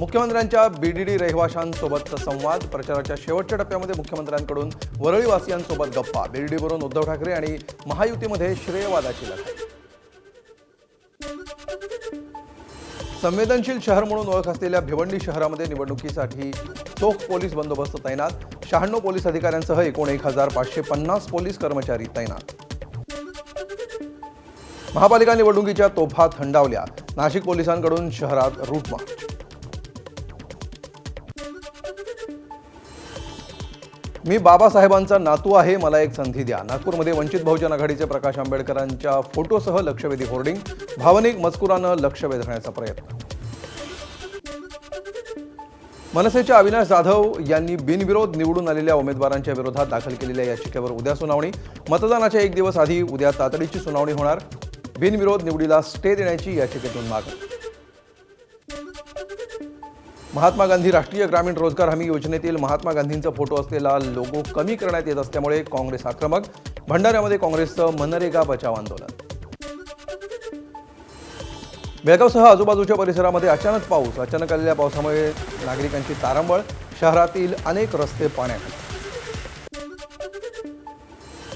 मुख्यमंत्र्यांच्या बीडीडी रहिवाशांसोबतचा संवाद. प्रचाराच्या शेवटच्या टप्प्यामध्ये मुख्यमंत्र्यांकडून वरळीवासियांसोबत गप्पा. बीडीडीवरून उद्धव ठाकरे आणि महायुतीमध्ये श्रेयवादाची लढाई. संवेदनशील शहर म्हणून ओळख असलेल्या भिवंडी शहरामध्ये निवडणुकीसाठी चोख पोलीस बंदोबस्त तैनात. 96 पोलीस अधिकाऱ्यांसह एकूण 1550 पोलीस कर्मचारी तैनात. महापालिका निवडणुकीच्या तोफा थंडावल्या. नाशिक पोलिसांकडून शहरात रूट मार्च. मी बाबासाहेबांचा नातू आहे, मला एक संधी द्या. नागपूरमध्ये वंचित बहुजन आघाडीचे प्रकाश आंबेडकरांच्या फोटोसह लक्षवेधी होर्डिंग. भावनिक मजकुरानं लक्ष वेधण्याचा प्रयत्न. मनसेच्या अविनाश जाधव यांनी बिनविरोध निवडून आलेल्या उमेदवारांच्या विरोधात दाखल केलेल्या याचिकेवर उद्या सुनावणी. मतदानाच्या एक दिवस आधी उद्या तातडीची सुनावणी होणार. बिनविरोध निवडीला स्टे देण्याची याचिकेतून मागणी. महात्मा गांधी राष्ट्रीय ग्रामीण रोजगार हमी योजनेतील महात्मा गांधींचा फोटो असलेला लोगो कमी करण्यात येत असल्यामुळे काँग्रेस आक्रमक. भंडाऱ्यामध्ये काँग्रेसचं मनरेगा बचाव आंदोलन. बेळगावसह आजूबाजूच्या परिसरामध्ये अचानक पाऊस. अचानक आलेल्या पावसामुळे नागरिकांची तारांबळ. शहरातील अनेक रस्ते पाण्याखाली.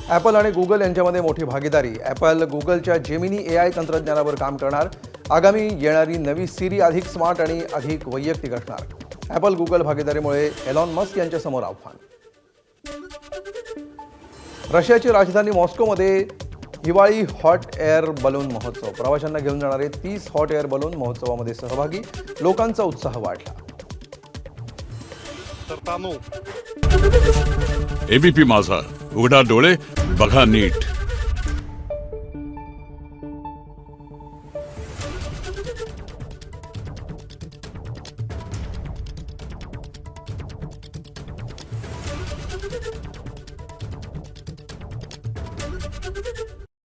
ॲपल आणि गुगल यांच्यामध्ये मोठी भागीदारी. ॲपल गुगलच्या जेमिनी AI तंत्रज्ञानावर काम करणार. आगामी येणारी नवी सिरी अधिक स्मार्ट आणि अधिक वैयक्तिक असणार. ॲपल गुगल भागीदारीमुळे एलॉन मस्क यांच्यासमोर आव्हान. रशियाची राजधानी मॉस्कोमध्ये हिवाळी हॉट एअर बलून महोत्सव. प्रवाशांना घेऊन जाणारे 30 हॉट एअर बलून महोत्सवामध्ये सहभागी. लोकांचा उत्साह वाढला. एबीपी माझा, उघडा डोळे बघा नीट.